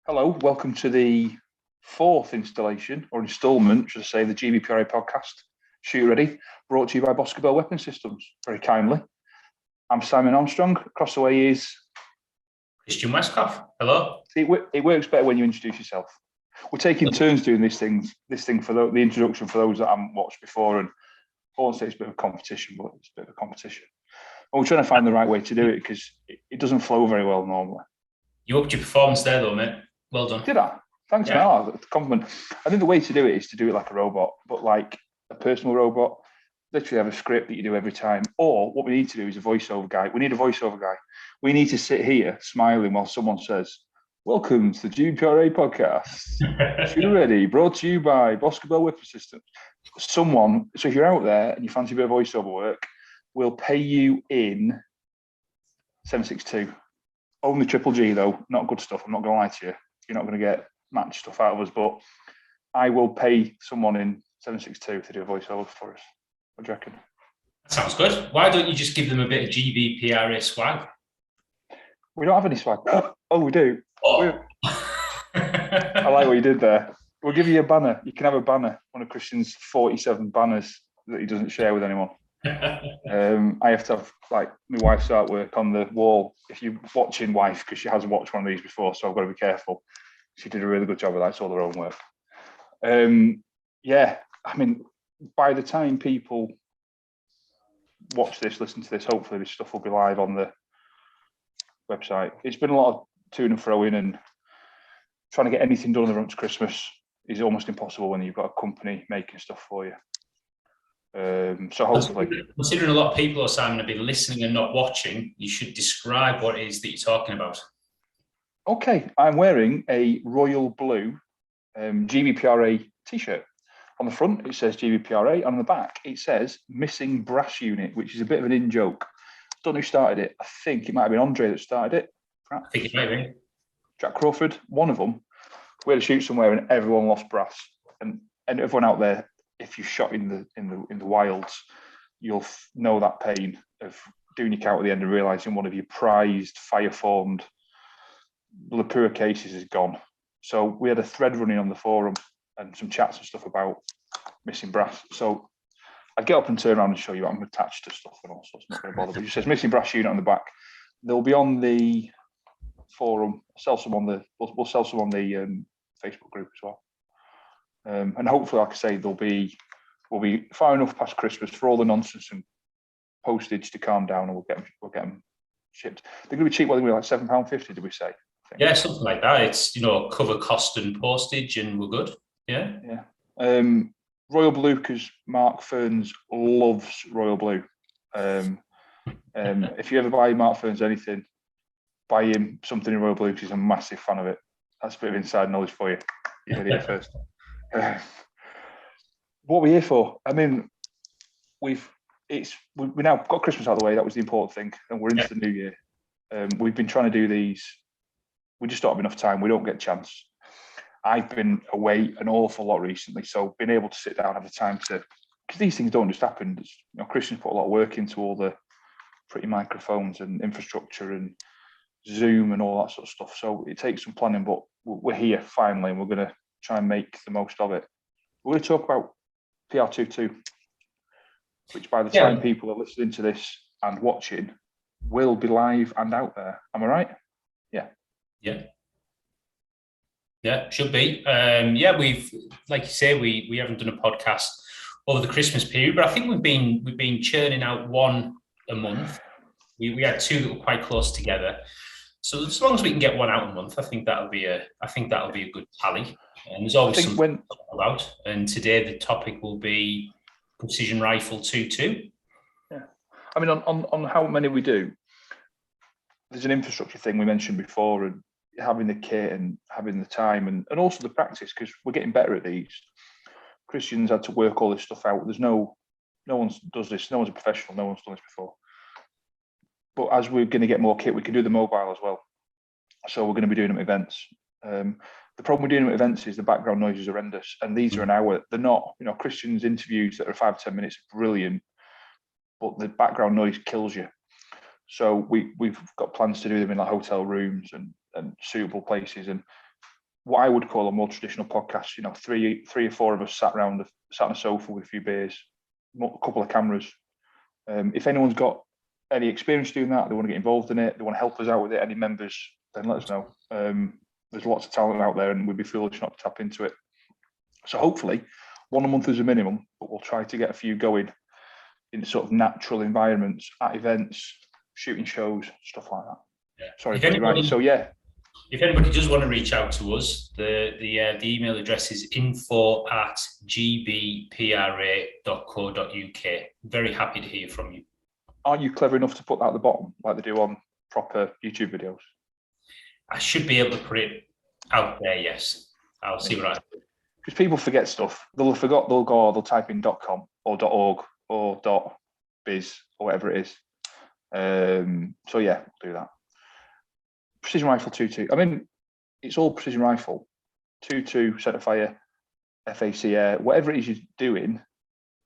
Hello, welcome to the fourth installation or instalment, should I say, the GBPRA podcast. Shoot Ready, brought to you by Boscobel Weapon Systems, very kindly. I'm Simon Armstrong. Across the way is Christian Westcott. Hello. it works better when you introduce yourself. We're taking turns doing this thing for the introduction for those that haven't watched before, and I won't say it's a bit of a competition, but it's a bit of a competition. And we're trying to find the right way to do it because it doesn't flow very well normally. You upped your performance there, though, mate. Well done. Did I? Thanks, man. Oh, compliment. I think the way to do it is to do it like a robot, but like a personal robot. Literally have a script that you do every time. Or what we need to do is a voiceover guy. We need a voiceover guy. We need to sit here smiling while someone says, "Welcome to the GBPRA podcast. Shoot Ready, brought to you by Boscobel Weapon Systems." Someone, so if you're out there and you fancy a bit of voiceover work, we'll pay you in 762. Only triple G though, not good stuff. I'm not going to lie to you. You're not going to get match stuff out of us, but I will pay someone in 762 to do a voiceover for us. What do you reckon? Sounds good. Why don't you just give them a bit of GBPRA swag? We don't have any swag. Oh, we do. Oh. I like what you did there. We'll give you a banner. You can have a banner, one of Christian's 47 banners that he doesn't share with anyone. I have to have like my wife's artwork on the wall. If you're watching wife, because she hasn't watched one of these before, so I've got to be careful. She did a really good job of that. It's all her own work. Yeah, I mean, by the time people watch this, listen to this, hopefully this stuff will be live on the website. It's been a lot of to and fro in, and trying to get anything done on the run to Christmas is almost impossible when you've got a company making stuff for you. So hopefully, considering a lot of people, Simon, have been listening and not watching, you should describe what it is that you're talking about. Okay, I'm wearing a royal blue GBPRA t-shirt. On the front, it says GBPRA. On the back, it says missing brass unit, which is a bit of an in-joke. I don't know who started it. I think it might have been Andre that started it. Perhaps. I think it might be. Jack Crawford, one of them. We had to shoot somewhere and everyone lost brass. And everyone out there, if you shot in the wilds, you'll know that pain of doing your count at the end and realizing one of your prized fire-formed GBPRA cases is gone. So we had a thread running on the forum and some chats and stuff about missing brass. So I'd get up and turn around and show you I'm attached to stuff and all sorts. I'm not going to bother. But it says missing brass unit on the back. They'll be on the forum. We'll sell some on the Facebook group as well. And hopefully, like I say, we'll be far enough past Christmas for all the nonsense and postage to calm down, and we'll get them shipped. They're going to be cheap. What they were like £7.50, did we say? Yeah, something like that. It's cover cost and postage, and we're good. Yeah. Yeah. Royal blue, because Mark Ferns loves royal blue. If you ever buy Mark Ferns anything, buy him something in royal blue because he's a massive fan of it. That's a bit of inside knowledge for you. You heard it first. What we're here for? I mean, we now got Christmas out of the way. That was the important thing, and we're into the new year. We've been trying to do these. We just don't have enough time. We don't get a chance. I've been away an awful lot recently, so being able to sit down, have the time to, because these things don't just happen. Christian's put a lot of work into all the pretty microphones and infrastructure and Zoom and all that sort of stuff. So it takes some planning, but we're here finally, and we're going to try and make the most of it. We're going to talk about PR22, which by the time people are listening to this and watching will be live and out there. Am I right? Yeah, should be. We've, like you say, we haven't done a podcast over the Christmas period, but I think we've been churning out one a month. We had two that were quite close together. So as long as we can get one out a month, I think that'll be a good tally. And there's always something to talk about. And today the topic will be precision rifle 2.2. Yeah, I mean on how many we do. There's an infrastructure thing we mentioned before, and having the kit and having the time and also the practice, because we're getting better at these. Christian's had to work all this stuff out. There's no one does this. No one's a professional. No one's done this before. But as we're going to get more kit, we can do the mobile as well. So we're going to be doing them at events. The problem with doing them at events is the background noise is horrendous, and these are an hour. They're not, Christian's interviews that are 5 to 10 minutes are brilliant, but the background noise kills you. So we've got plans to do them in like hotel rooms and suitable places. And what I would call a more traditional podcast. You know, three or four of us sat on a sofa with a few beers, a couple of cameras. If anyone's got any experience doing that, they want to get involved in it, they want to help us out with it, any members, then let us know. There's lots of talent out there, and we'd be foolish not to tap into it. So hopefully, one a month is a minimum, but we'll try to get a few going in sort of natural environments, at events, shooting shows, stuff like that. Yeah. Sorry, buddy, right. So yeah. If anybody does want to reach out to us, the email address is info@gbpra.co.uk. Very happy to hear from you. Aren't you clever enough to put that at the bottom, like they do on proper YouTube videos? I should be able to put it out there, yes. I'll see what I do. Because people forget stuff. They'll type in .com or .org or .biz or whatever it is. So yeah, do that. Precision rifle 2.2. I mean, it's all precision rifle. 2.2 centerfire, FAC air, whatever it is you're doing,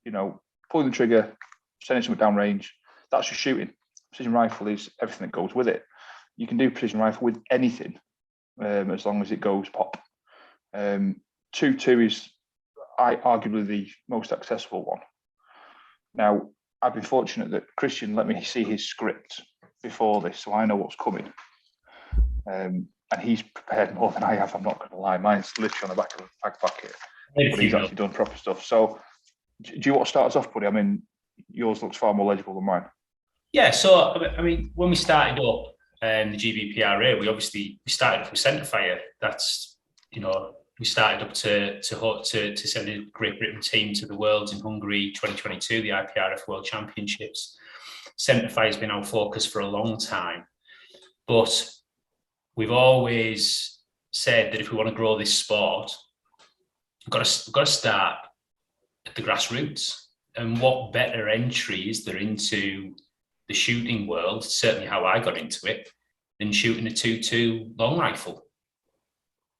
you know, pulling the trigger, sending something down range, that's your shooting. Precision rifle is everything that goes with it. You can do precision rifle with anything, as long as it goes pop. 2.2 is arguably the most accessible one. Now, I've been fortunate that Christian let me see his script before this, so I know what's coming. And he's prepared more than I have, I'm not going to lie. Mine's literally on the back of a fag packet, but he's actually done proper stuff. So do you want to start us off, buddy? I mean, yours looks far more legible than mine. Yeah, so, I mean, when we started up the GBPRA, we started off with centerfire. That's, you know, we started up to send a Great Britain team to the Worlds in Hungary 2022, the IPRF World Championships. Centerfire has been our focus for a long time, but we've always said that if we want to grow this sport, we've got to start at the grassroots. And what better entry is there into the shooting world, certainly how I got into it, than shooting a 2.2 long rifle.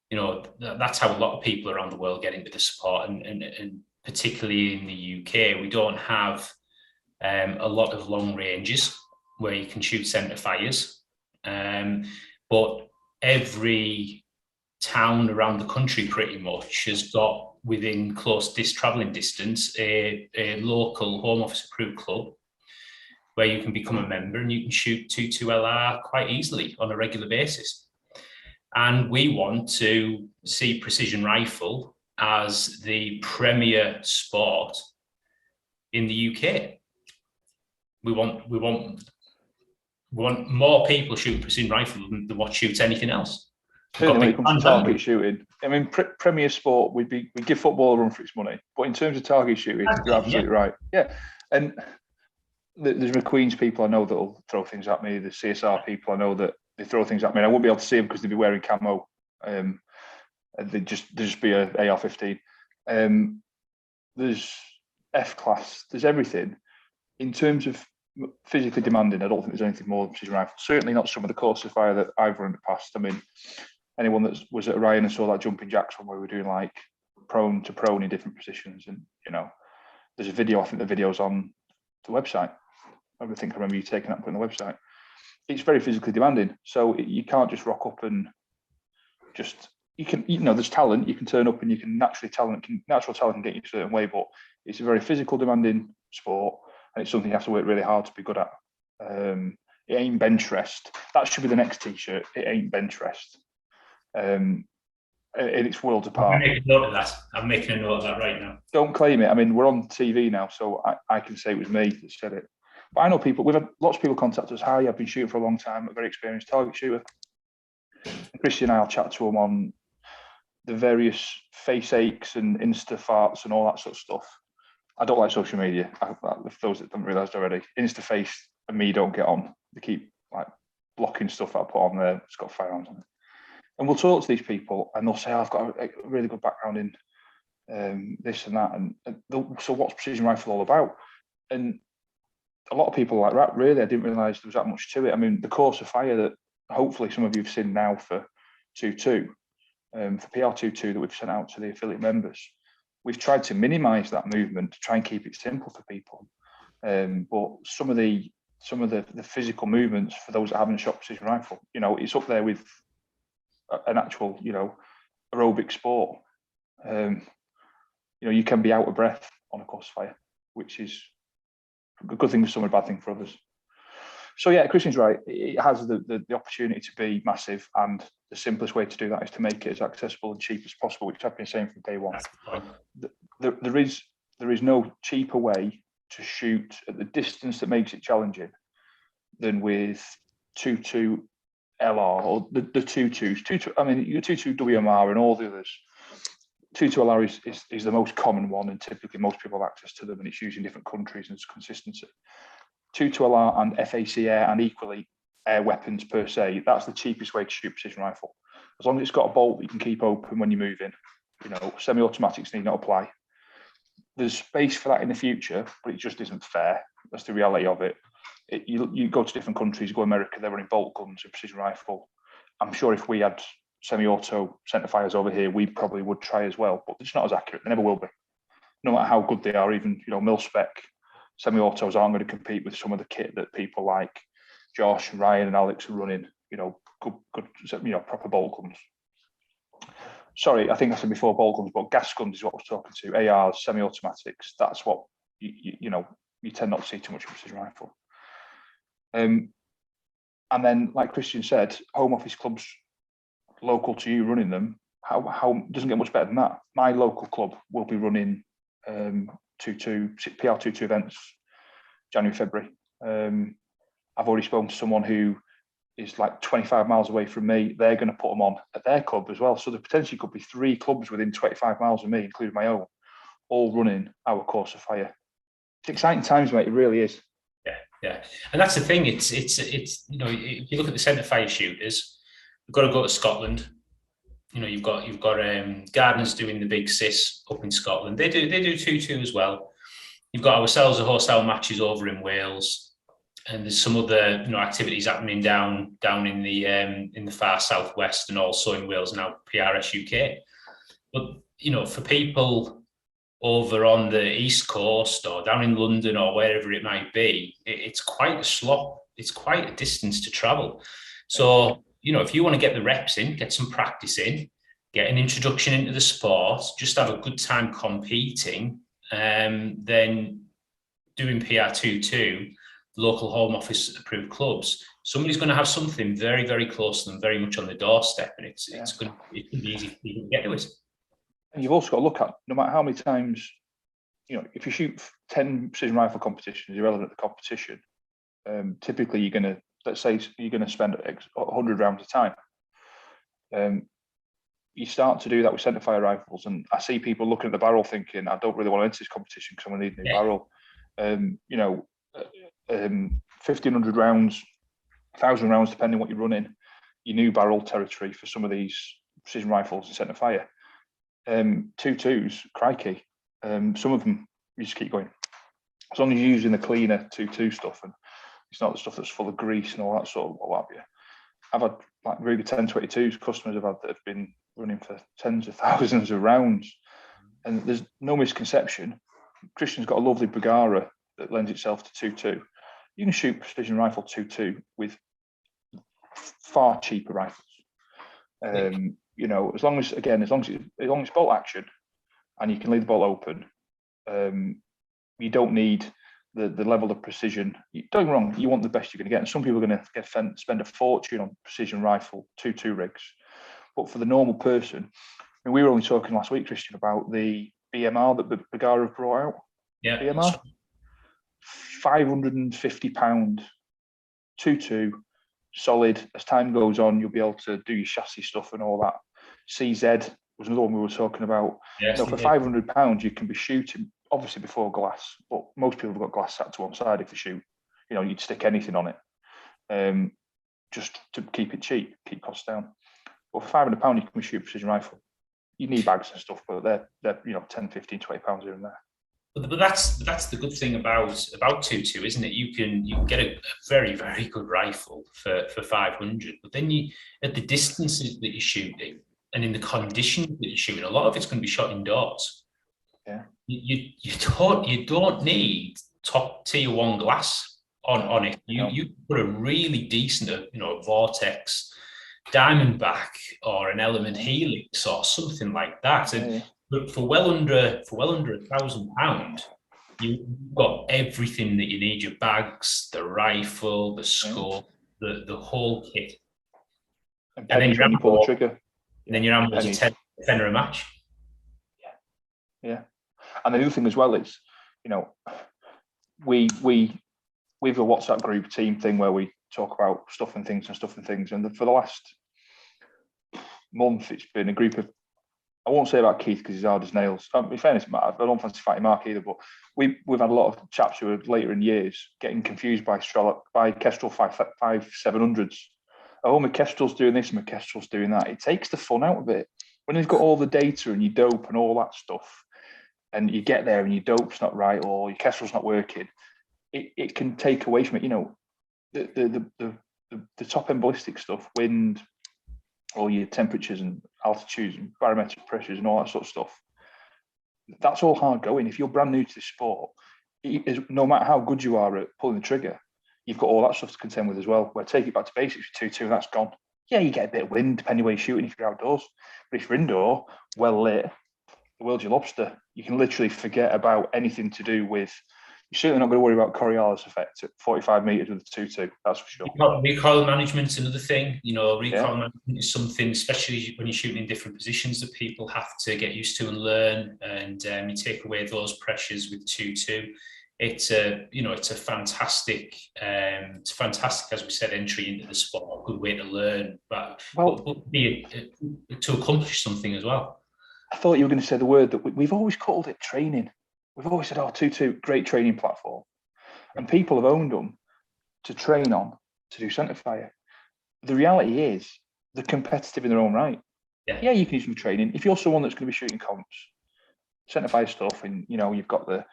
You know, that's how a lot of people around the world get into the sport, and particularly in the UK, we don't have a lot of long ranges where you can shoot centre fires. But every town around the country pretty much has got within close travelling distance a local Home Office approved club where you can become a member and you can shoot 2.2 LR quite easily on a regular basis. And we want to see precision rifle as the premier sport in the UK. We want more people shooting precision rifle than what shoots anything else. Certainly when it comes to target shooting, I mean, premier sport, we give football a run for its money. But in terms of target shooting, you're absolutely right. Yeah, and there's McQueen's people I know that'll throw things at me. The CSR people I know that they throw things at me. And I won't be able to see them because they'd be wearing camo. They'd just be a AR-15. There's F-class. There's everything. In terms of physically demanding, I don't think there's anything more than precision rifle. Certainly not some of the courses of fire that I've run in the past. I mean, anyone that was at Orion and saw that jumping jacks one where we were doing like prone to prone in different positions, and you know, there's a video. I think the video's on the website. I remember you taking that and putting on the website. It's very physically demanding, so you can't just rock up and just there's talent. You can turn up and you can natural talent can get you a certain way, but it's a very physical demanding sport, and it's something you have to work really hard to be good at. It ain't bench rest. That should be the next T-shirt. It ain't bench rest. And it's worlds apart. I'm making a note of that. I'm making a note of that right now. Don't claim it. I mean, we're on TV now, so I can say it was me that said it. But I know people, we've had lots of people contact us. Hi, I've been shooting for a long time, a very experienced target shooter. And Christian and I'll chat to them on the various face aches and Insta farts and all that sort of stuff. I don't like social media. For those that haven't realised already, Instaface and me don't get on. They keep like blocking stuff that I put on there. It's got firearms on it. And we'll talk to these people and they'll say, I've got a really good background in this and that. And so what's precision rifle all about? And a lot of people are like that, really. I didn't realise there was that much to it. I mean, the course of fire that hopefully some of you have seen now for 2.2, for PR 2.2 that we've sent out to the affiliate members, we've tried to minimise that movement to try and keep it simple for people. But some of the physical movements for those that haven't shot precision rifle, you know, it's up there with an actual, you know, aerobic sport. You can be out of breath on a course fire, which is a good thing for some and a bad thing for others. So yeah, Christian's right. It has the opportunity to be massive, and the simplest way to do that is to make it as accessible and cheap as possible, which I've been saying from day one. There is no cheaper way to shoot at the distance that makes it challenging than with 2.2 LR or the 2.2s. I mean, your 2.2 WMR and all the others. 2.2 LR is the most common one, and typically most people have access to them, and it's used in different countries and it's consistency. 2.2 LR and FAC air, and equally air weapons per se, that's the cheapest way to shoot precision rifle. As long as it's got a bolt that you can keep open when you're moving, semi-automatics need not apply. There's space for that in the future, but it just isn't fair. That's the reality of it. You go to different countries, go to America, they're running bolt guns and precision rifle. I'm sure if we had semi-auto centre fires over here, we probably would try as well, but it's not as accurate. They never will be. No matter how good they are, even mil-spec semi-autos aren't going to compete with some of the kit that people like Josh and Ryan and Alex are running, good proper bolt guns. Sorry, I think I said before bolt guns, but gas guns is what I was talking to. ARs, semi-automatics, that's what you tend not to see too much of precision rifle. And then, like Christian said, home office clubs local to you running them, how doesn't get much better than that. My local club will be running PR22 events January, February. I've already spoken to someone who is like 25 miles away from me. They're going to put them on at their club as well. So there potentially could be 3 clubs within 25 miles of me, including my own, all running our course of fire. It's exciting times, mate. It really is. Yeah. And that's the thing. It's if you look at the centre fire shooters, we've got to go to Scotland. You've got Gardner's doing the big SIS up in Scotland. They do 2.2 as well. You've got ourselves a hostile matches over in Wales, and there's some other activities happening down in the far southwest and also in Wales now, PRS UK. But for people over on the East Coast or down in London or wherever it might be, it's quite a slog. It's quite a distance to travel. So if you want to get the reps in, get some practice in, get an introduction into the sport, just have a good time competing, then doing PR22, local home office approved clubs, somebody's going to have something very, very close to them, very much on the doorstep, and it can be easy for people to get to it. And you've also got to look at, no matter how many times, if you shoot 10 precision rifle competitions, irrelevant to the competition, typically you're going to, let's say you're going to spend 100 rounds of time. You start to do that with centre fire rifles, and I see people looking at the barrel thinking, I don't really want to enter this competition because I'm going to need a new barrel. 1,500 rounds, 1,000 rounds, depending what you're running, your new barrel territory for some of these precision rifles and centre fire. 2.2s, crikey. Some of them you just keep going. As long as you're using the cleaner 2.2 stuff and it's not the stuff that's full of grease and all that sort of what have you. I've had like Ruger 1022s customers have had that have been running for tens of thousands of rounds. And there's no misconception. Christian's got a lovely Bergara that lends itself to 2.2. You can shoot precision rifle 2.2 with far cheaper rifles. As long as it's bolt action and you can leave the bolt open, you don't need the level of precision. Don't get me wrong, you want the best you're going to get. And some people are going to spend a fortune on precision rifle 2.2 rigs. But for the normal person, we were only talking last week, Christian, about the BMR that Bergara have brought out. Yeah. BMR, £550, 2.2, solid. As time goes on, you'll be able to do your chassis stuff and all that. CZ was another one we were talking about. Yes, for £500, you can be shooting, obviously before glass, but most people have got glass sat to one side if they shoot. You'd stick anything on it, just to keep it cheap, keep costs down. But for £500, you can shoot a precision rifle. You need bags and stuff, but they're 10, 15, 20 pounds here and there. But that's the good thing about 2.2, isn't it? You can get a very, very good rifle for 500, but then at the distances that you're shooting and in the conditions that you're shooting, a lot of it's going to be shot indoors. Yeah. You don't need top tier 1 glass on it. You put a really decent, Vortex Diamondback or an Element Helix or something like that. And but for well under £1,000, you've got everything that you need: your bags, the rifle, the scope, the whole kit. And pennies when you pull the trigger. And then your ammo's a tenner a match. Yeah. And the other thing as well is, you know, we've a WhatsApp group team thing where we talk about stuff and things. And for the last month, it's been a group of, I won't say about Keith because he's hard as nails. In fairness, I don't fancy fighting Mark either, but we've had a lot of chaps who are later in years getting confused by Kestrel 5700s. Oh, my Kestrel's doing this, my Kestrel's doing that. It takes the fun out of it. When you've got all the data and your dope and all that stuff, and you get there and your dope's not right or your Kestrel's not working, it can take away from it. You know, the top end ballistic stuff, wind, all your temperatures and altitudes and barometric pressures and all that sort of stuff. That's all hard going. If you're brand new to this sport, no matter how good you are at pulling the trigger, you've got all that stuff to contend with as well. Where take it back to basics with 2-2, that's gone. Yeah, you get a bit of wind depending where you're shooting if you're outdoors. But if you're indoor, well lit, the world's your lobster. You can literally forget about anything to do with. You're certainly not going to worry about Coriolis effect at 45 metres with a 2-2, that's for sure. Recoil management's another thing. You know, recoil management is something, especially when you're shooting in different positions, that people have to get used to and learn. And you take away those pressures with 2-2. It's a fantastic, as we said, entry into the sport. A good way to learn, but to accomplish something as well. I thought you were going to say the word that we've always called it training. We've always said, 2-2, great training platform. And people have owned them to train on, to do centrefire. The reality is they're competitive in their own right. Yeah, you can use them for training. If you're someone that's going to be shooting comps, centrefire stuff, and, you know, you've got the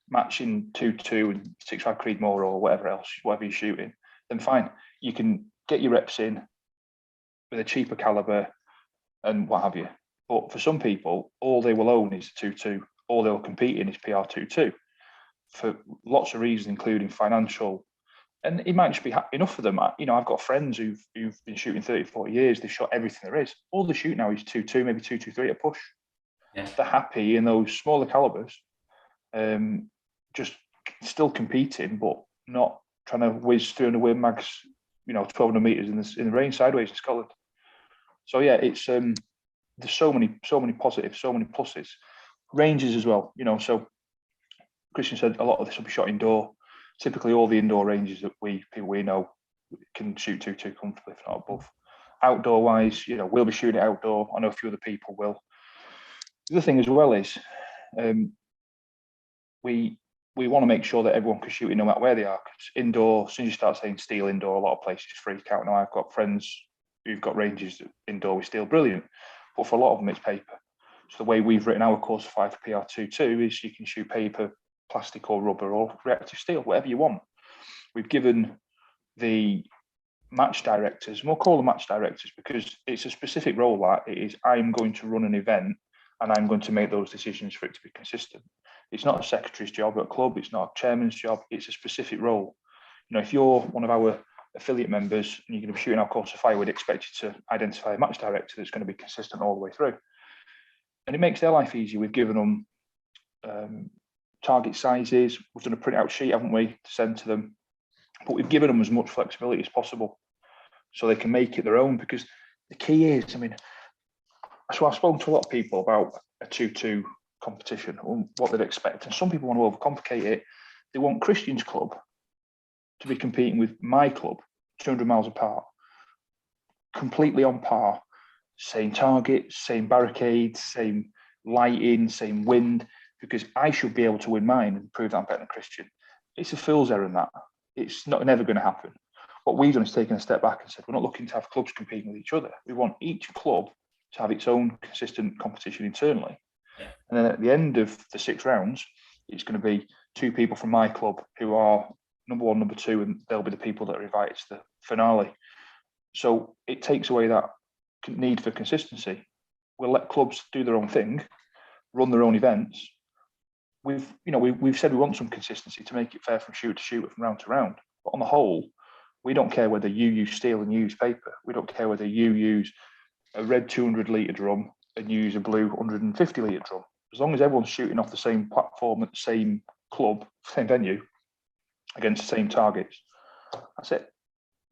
matching 2-2 and 6.5 Creedmoor or whatever you're shooting, then fine. You can get your reps in with a cheaper caliber and what have you. But for some people, all they will own is 2-2. All they'll compete in is PR22 for lots of reasons, including financial. And it might just be enough for them. You know, I've got friends who've been shooting 30, 40 years. They've shot everything there is. All they shoot now is 2-2, maybe 2-2-3 at push. Yeah. They're happy in those smaller calibers, just still competing, but not trying to whiz 300 win mags, 1,200 meters in the rain sideways in Scotland. So yeah, it's there's so many positives, so many pluses. Ranges as well, so Christian said a lot of this will be shot indoor. Typically all the indoor ranges that people we know can shoot 2-2 comfortably, if not above. Outdoor wise, we'll be shooting it outdoor. I know a few other people will. The other thing as well is we want to make sure that everyone can shoot it no matter where they are. Because indoor, as soon as you start saying steel indoor, a lot of places freak out. Now I've got friends who've got ranges indoor with steel, brilliant. But for a lot of them, it's paper. So the way we've written our course 5 PR22 is you can shoot paper, plastic or rubber or reactive steel, whatever you want. We've given the match directors, and we'll call them match directors because it's a specific role that it is, I'm going to run an event and I'm going to make those decisions for it to be consistent. It's not a secretary's job at a club, it's not a chairman's job, it's a specific role. If you're one of our affiliate members and you're going to be shooting our course of fire, we'd expect you to identify a match director that's going to be consistent all the way through. And it makes their life easier. We've given them target sizes. We've done a printout sheet, haven't we, to send to them. But we've given them as much flexibility as possible so they can make it their own. Because the key is, so I've spoken to a lot of people about a 2-2 competition, what they'd expect. And some people want to overcomplicate it. They want Christian's club to be competing with my club, 200 miles apart, completely on par. Same target, same barricades, same lighting, same wind, because I should be able to win mine and prove that I'm better than Christian. It's a fool's errand that. It's never going to happen. What we've done is taken a step back and said, we're not looking to have clubs competing with each other. We want each club to have its own consistent competition internally. And then at the end of the 6 rounds, it's going to be 2 people from my club who are number 1, number 2, and they'll be the people that are invited to the finale. So it takes away that need for consistency. We'll let clubs do their own thing, run their own events. We've said we want some consistency to make it fair from shoot to shoot, from round to round. But on the whole, We don't care whether you use steel and use paper. We don't care whether you use a red 200-litre drum and use a blue 150-litre drum. As long as everyone's shooting off the same platform at the same club, same venue, against the same targets, that's it.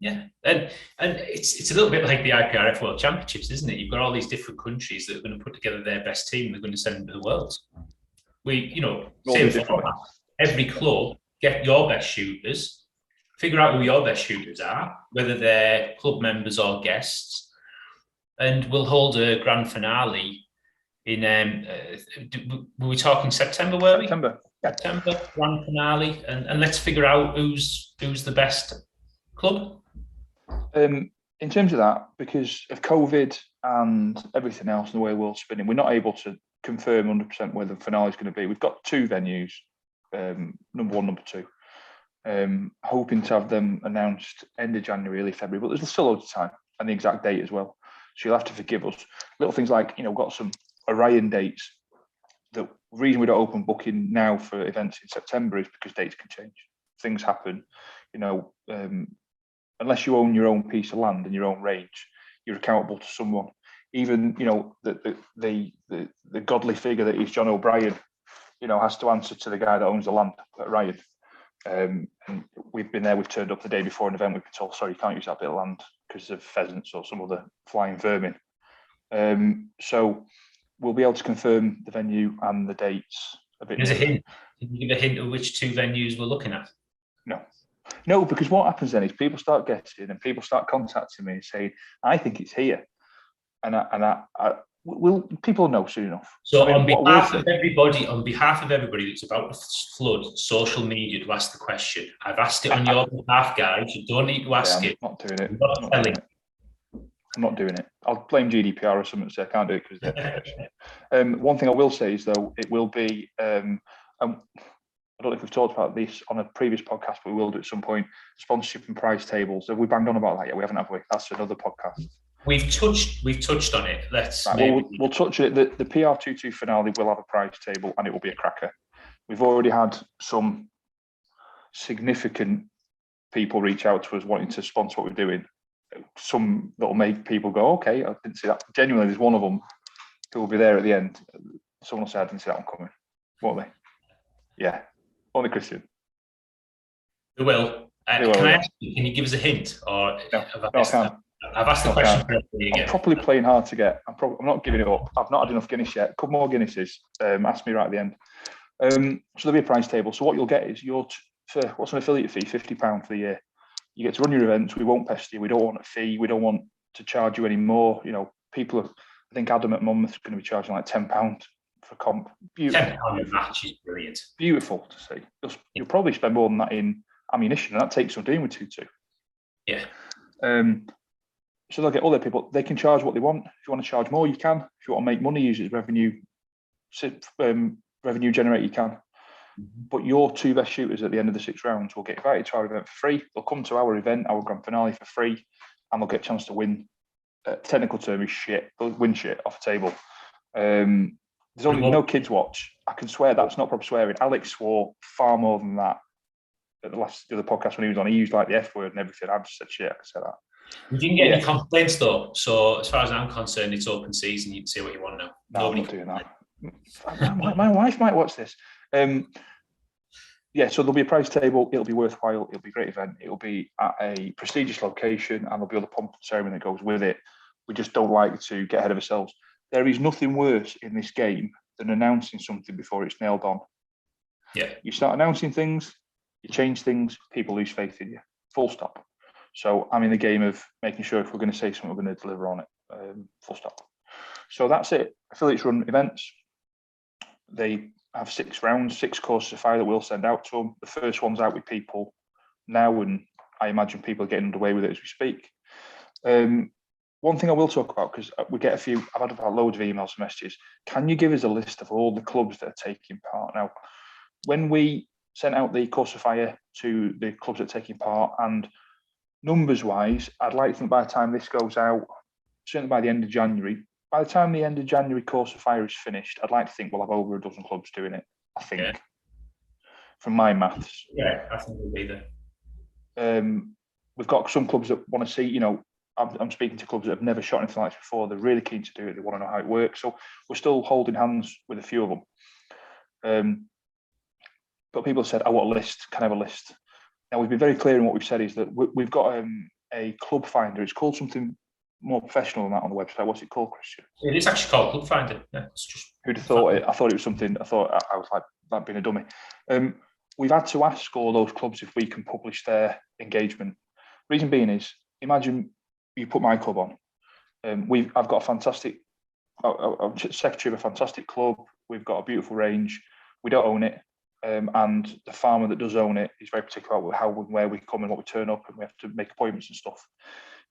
Yeah, and it's a little bit like the IPRF World Championships, isn't it? You've got all these different countries that are going to put together their best team. They're going to send them to the world. Same format. Every club get your best shooters, figure out who your best shooters are, whether they're club members or guests, and we'll hold a grand finale in. Were we talking September? Were we? September. Grand finale, and let's figure out who's the best club. In terms of that, because of COVID and everything else and the way the world's spinning, we're not able to confirm 100% where the finale is going to be. We've got 2 venues, number 1, number 2. Hoping to have them announced end of January, early February, but there's still loads of time and the exact date as well. So you'll have to forgive us. Little things like, we've got some Orion dates. The reason we don't open booking now for events in September is because dates can change. Things happen, unless you own your own piece of land and your own range, you're accountable to someone. Even, the godly figure that is John O'Brien, has to answer to the guy that owns the land at Ryan. And we've been there, we've turned up the day before an event, we've been told, sorry, you can't use that bit of land because of pheasants or some other flying vermin. So we'll be able to confirm the venue and the dates a bit. There's a hint. Can you give a hint of which 2 venues we're looking at? No, because what happens then is people start guessing and people start contacting me and saying, I think it's here. And people know soon enough. So on behalf of everybody that's about to flood social media to ask the question, I've asked it on your behalf, guys. You don't need to ask it. I'm not doing it. I'm not doing it. I'll blame GDPR or something, so I can't do it because they're one thing I will say is, though, it will be, I don't know if we've talked about this on a previous podcast, but we will do at some point, sponsorship and prize tables. Have we banged on about that yet? We haven't, have we? That's another podcast. We've touched on it. We'll touch it. The PR22 finale will have a prize table and it will be a cracker. We've already had some significant people reach out to us wanting to sponsor what we're doing. Some that'll make people go, okay, I didn't see that. Genuinely, there's one of them who will be there at the end. Someone will say, I didn't see that one coming. Won't they? Yeah. Only Christian. They will. Can you give us a hint? Or no, I can't. I've asked the question correctly again. I'm probably playing hard to get. I'm not giving it up. I've not had enough Guinness yet. A couple more Guinnesses. Ask me right at the end. So there'll be a prize table. So what you'll get is for what's an affiliate fee? £50 for the year. You get to run your events. We won't pester you. We don't want a fee. We don't want to charge you any more. People are, I think Adam at Monmouth is going to be charging like £10 for comp. £10 a match is brilliant. Beautiful to see. You'll probably spend more than that in ammunition, and that takes some doing with 2-2. Yeah. So they'll get all their people. They can charge what they want. If you want to charge more, you can. If you want to make money, use it as revenue generate, you can. Mm-hmm. But your 2 best shooters at the end of the 6 rounds will get invited to our event for free. They'll come to our event, our grand finale, for free, and they'll get a chance to win. Technical term is shit. They'll win shit off a table. There's only no kids watch. I can swear that's not proper swearing. Alex swore far more than that at the other podcast when he was on. He used like the F word and everything. I've just said shit. I can say that. We didn't get any complaints though. So as far as I'm concerned, it's open season. You can say what you want now. No, I'm not doing that. My wife might watch this. So there'll be a prize table. It'll be worthwhile. It'll be a great event. It'll be at a prestigious location, and there'll be all the pomp and ceremony that goes with it. We just don't like to get ahead of ourselves. There is nothing worse in this game than announcing something before it's nailed on. Yeah. You start announcing things, you change things, people lose faith in you. Full stop. So I'm in the game of making sure if we're going to say something, we're going to deliver on it. Full stop. So that's it. Affiliates run events. They have 6 rounds, 6 courses of fire that we'll send out to them. The first one's out with people now, and I imagine people are getting underway with it as we speak. One thing I will talk about, because we get I've had about loads of emails and messages. Can you give us a list of all the clubs that are taking part? Now, when we sent out the course of fire to the clubs that are taking part, and numbers-wise, I'd like to think by the time this goes out, certainly by the end of January, by the time the end of January course of fire is finished, I'd like to think we'll have over a dozen clubs doing it, I think, from my maths. Yeah, I think we'll be there. we've got some clubs that want to see, you know, I'm speaking to clubs that have never shot anything like this before. They're really keen to do it. They want to know how it works. So we're still holding hands with a few of them. But people said, I want a list. Can I have a list? Now, we've been very clear in what we've said is that we've got a club finder. It's called something more professional than that on the website. What's it called, Christian? It is actually called Club Finder. Yeah, it's just who'd have thought it? I thought it was something. I thought I was like being a dummy. We've had to ask all those clubs if we can publish their engagement. Reason being is, imagine you put my club on. I've got a fantastic. I'm secretary of a fantastic club. We've got a beautiful range. We don't own it, and the farmer that does own it is very particular about how and where we come and what we turn up, and we have to make appointments and stuff.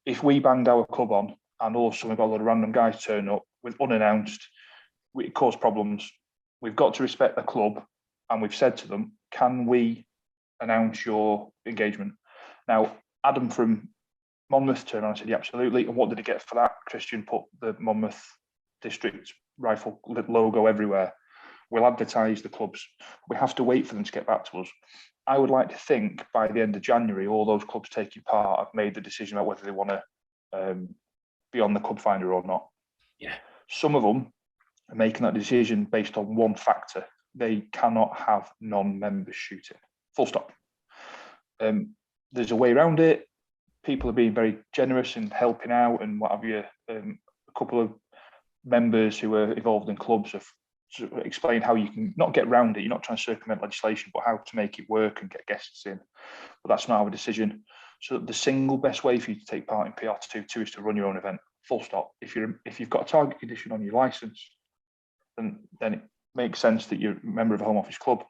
If we banged our club on and all of a sudden we've got a lot of random guys turn up with unannounced, it caused problems. We've got to respect the club, and we've said to them, can we announce your engagement? Now, Adam from Monmouth turned around and said, yeah, absolutely. And what did he get for that? Christian put the Monmouth District Rifle logo everywhere. We'll advertise the clubs. We have to wait for them to get back to us. I would like to think by the end of January, all those clubs taking part have made the decision about whether they want to be on the club finder or not. Yeah. Some of them are making that decision based on one factor. They cannot have non-members shooting. Full stop. There's a way around it. People are being very generous and helping out and what have you. A couple of members who are involved in clubs have explained how you can not get around it. You're not trying to circumvent legislation, but how to make it work and get guests in. But that's not our decision. So the single best way for you to take part in PR2 is to run your own event. Full stop. If you've got a target condition on your license, then it makes sense that you're a member of a Home Office club.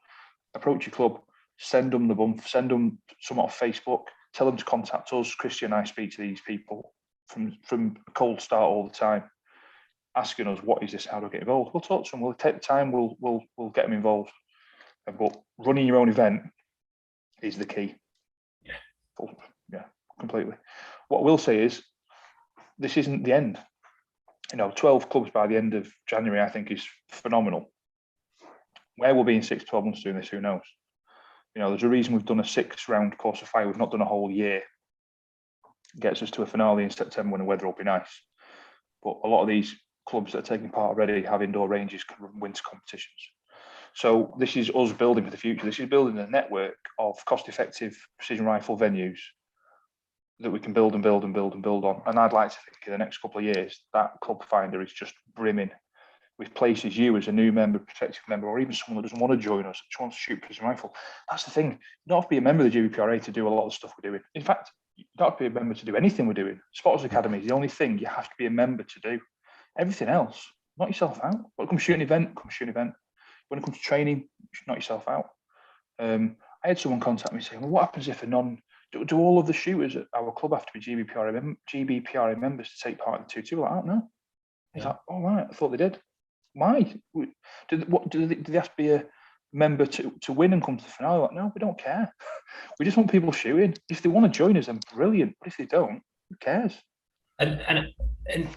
Approach your club, send them the bump, send them some off Facebook, tell them to contact us. Christian and I speak to these people from a cold start all the time, asking us, what is this? How do I get involved? We'll talk to them. We'll take the time. We'll get them involved. But running your own event is the key. Yeah, completely. What I will say is, this isn't the end. 12 clubs by the end of January, I think, is phenomenal. Where we'll be in 6 to 12 months doing this, who knows? There's a reason we've done a 6-round course of fire. We've not done a whole year. It gets us to a finale in September when the weather will be nice. But a lot of these clubs that are taking part already have indoor ranges, can run winter competitions. So this is us building for the future. This is building a network of cost-effective precision rifle venues that we can build and build and build and build on. And I'd like to think in the next couple of years, that club finder is just brimming with places you as a new member, prospective member, or even someone that doesn't want to join us, just wants to shoot precision rifle. That's the thing. You don't have to be a member of the GBPRA to do a lot of the stuff we're doing. In fact, you don't have to be a member to do anything we're doing. Spotters Academy is the only thing you have to be a member to do. Everything else, knock yourself out. When it comes to shoot an event, come shoot an event. When it comes to training, knock yourself out. I had someone contact me saying, well, what happens if do all of the shooters at our club have to be GBPRA members to take part in the 2-2? Like, I don't know. He's like, all right, I thought they did. Why? Do they have to be a member to win and come to the finale? Like, no, we don't care. We just want people shooting. If they want to join us, then brilliant. But if they don't, who cares? And in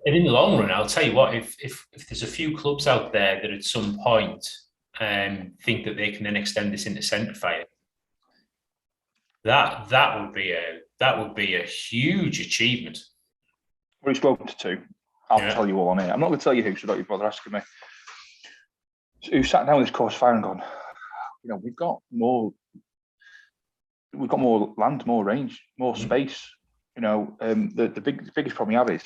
the long run, I'll tell you what, if there's a few clubs out there that at some point think that they can then extend this into centre fire, that would be a huge achievement. We've spoken to 2. I'll tell you all on here. I'm not going to tell you who, so don't you bother asking me. Who sat down with this course fire and gone, we've got more land, more range, more space. The biggest problem you have is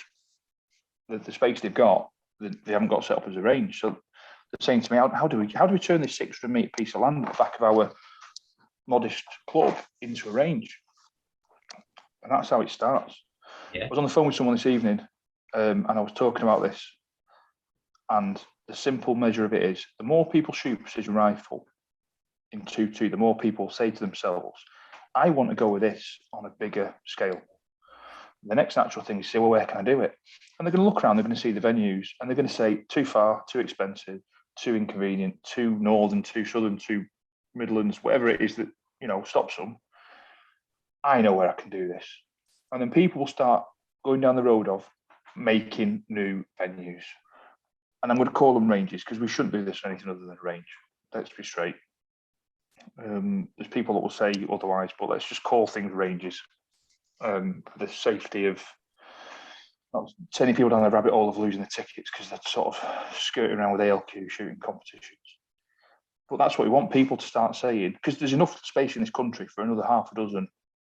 the space they've got, they haven't got set up as a range. So they're saying to me, how do we turn this 600 metre piece of land at the back of our modest club into a range? And that's how it starts. Yeah. I was on the phone with someone this evening, and I was talking about this. And the simple measure of it is, the more people shoot precision rifle in 2-2, the more people say to themselves, I want to go with this on a bigger scale. The next natural thing is to say, well, where can I do it? And they're going to look around, they're going to see the venues, and they're going to say, too far, too expensive, too inconvenient, too northern, too southern, too Midlands, whatever it is that, stops them. I know where I can do this. And then people will start going down the road of making new venues. And I'm going to call them ranges, because we shouldn't do this for anything other than a range. Let's be straight. There's people that will say otherwise, but let's just call things ranges. for the safety of not sending people down the rabbit hole of losing the tickets because they're sort of skirting around with ALQ shooting competitions. But that's what we want people to start saying, because there's enough space in this country for another half a dozen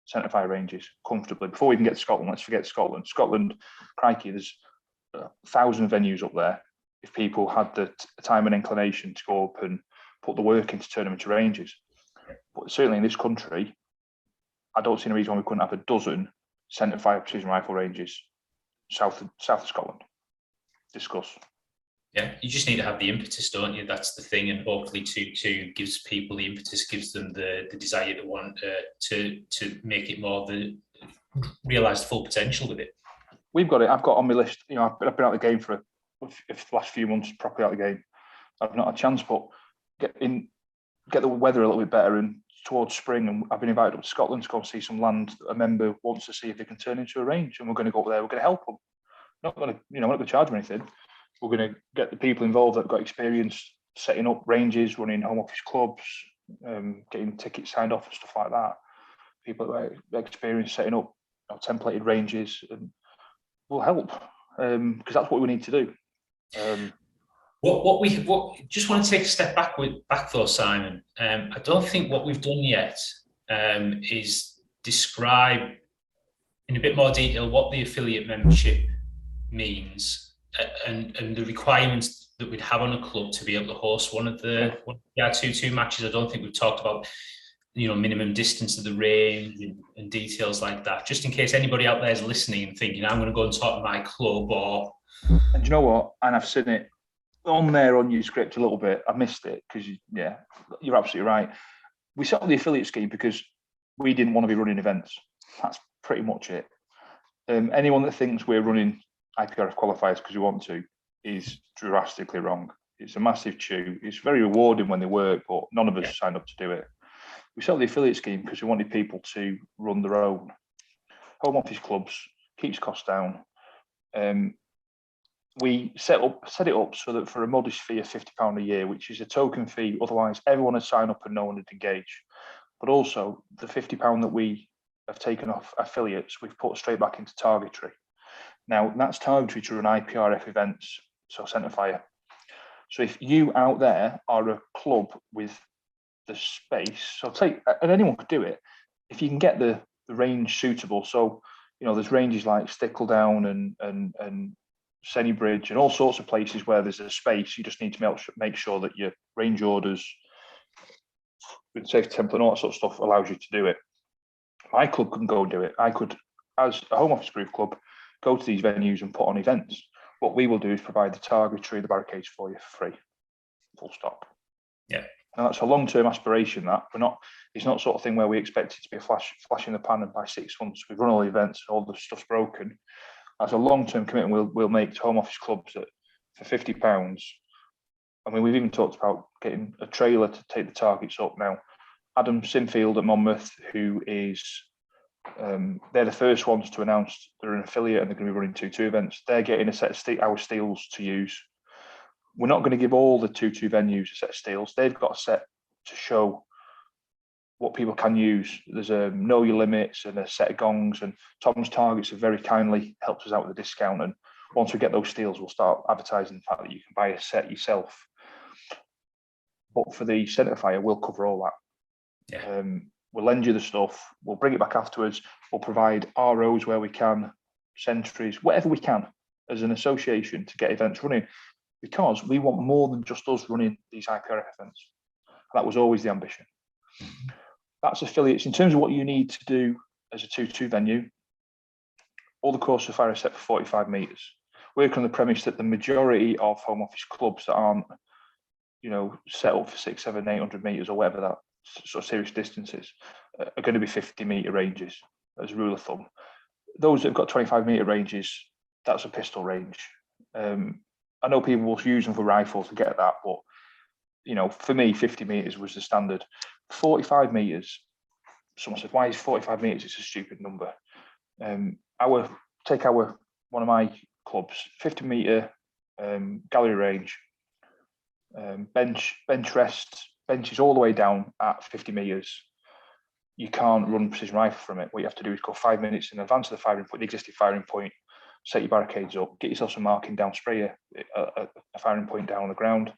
centre fire ranges comfortably. Before we even get to Scotland, let's forget Scotland. Scotland, crikey, there's 1,000 venues up there. If people had the time and inclination to go up and put the work into turn them into ranges. But certainly in this country, I don't see any reason why we couldn't have a dozen centre fire precision rifle ranges south of Scotland. Discuss. Yeah, you just need to have the impetus, don't you? That's the thing, and hopefully 2-2 gives people the impetus, gives them the desire to want to make it more, the realise the full potential with it. We've got it. I've got on my list. You know, I've been out of the game for the last few months, properly out of the game. I've not had a chance, but get the weather a little bit better, and towards spring, and I've been invited up to Scotland to go and see some land a member wants to see if they can turn into a range, and we're going to go up there. We're going to help them. Not going to, we're not going to charge them anything. We're going to get the people involved that have got experience setting up ranges, running home office clubs, getting tickets signed off and stuff like that. People that have experience setting up templated ranges, and will help, because that's what we need to do. What just want to take a step back though, Simon. I don't think what we've done yet is describe in a bit more detail what the affiliate membership means and the requirements that we'd have on a club to be able to host one of the 2-2 matches. I don't think we've talked about, you know, minimum distance of the range and details like that, just in case anybody out there is listening and thinking, I'm going to go and talk to my club or... And you know what? And I've seen it on there on your script a little bit. I missed it because, you're absolutely right. We set up the affiliate scheme because we didn't want to be running events. That's pretty much it. Anyone that thinks we're running IPRF qualifiers because we want to is drastically wrong. It's a massive chew. It's very rewarding when they work, but none of us signed up to do it. We set up the affiliate scheme because we wanted people to run their own home office clubs, keeps costs down. We set it up so that for a modest fee of £50 a year, which is a token fee, otherwise everyone would sign up and no one would engage. But also the £50 that we have taken off affiliates, we've put straight back into targetry. Now that's targetary to run IPRF events, so centre fire. So if you out there are a club with the space, and anyone could do it, if you can get the range suitable. So, you know, there's ranges like Stickledown and Sennybridge and all sorts of places where there's a space. You just need to make sure that your range orders with safe template and all that sort of stuff allows you to do it. My club couldn't go and do it. I could, as a home office group club, go to these venues and put on events. What we will do is provide the targetry, the barricades for you for free. Full stop. Yeah. And that's a long-term aspiration. That it's not sort of thing where we expect it to be a flash in the pan, and by 6 months we've run all the events and all the stuff's broken. That's a long-term commitment we'll make to home office clubs for £50. I mean, we've even talked about getting a trailer to take the targets up now. Adam Sinfield at Monmouth, who is they're the first ones to announce they're an affiliate and they're going to be running 2-2 events. They're getting a set of our steels to use. We're not going to give all the 2-2 venues a set of steels. They've got a set to show what people can use. There's a know your limits and a set of gongs, and Tom's Targets have very kindly helped us out with a discount. And once we get those steels, we'll start advertising the fact that you can buy a set yourself. But for the centre fire, we'll cover all that. Yeah. We'll lend you the stuff. We'll bring it back afterwards. We'll provide ROs where we can, sentries, whatever we can as an association to get events running, because we want more than just us running these IPRF events. That was always the ambition. That's affiliates. In terms of what you need to do as a 2-2 venue, all the courses of fire are set for 45 metres. Work on the premise that the majority of home office clubs that aren't, you know, set up for 600, 700, 800 metres or whatever that sort of serious distances are going to be 50-metre ranges as a rule of thumb. Those that have got 25-metre ranges, that's a pistol range. I know people will use them for rifles to get that, but you know, for me, 50 metres was the standard. 45 metres, someone said, why is 45 metres? It's a stupid number. One of my clubs, 50-metre gallery range, bench rest, benches all the way down at 50 metres. you can't run precision rifle from it. What you have to do is go 5 minutes in advance of the firing point, the existing firing point, set your barricades up, get yourself some marking down, spray a firing point down on the ground,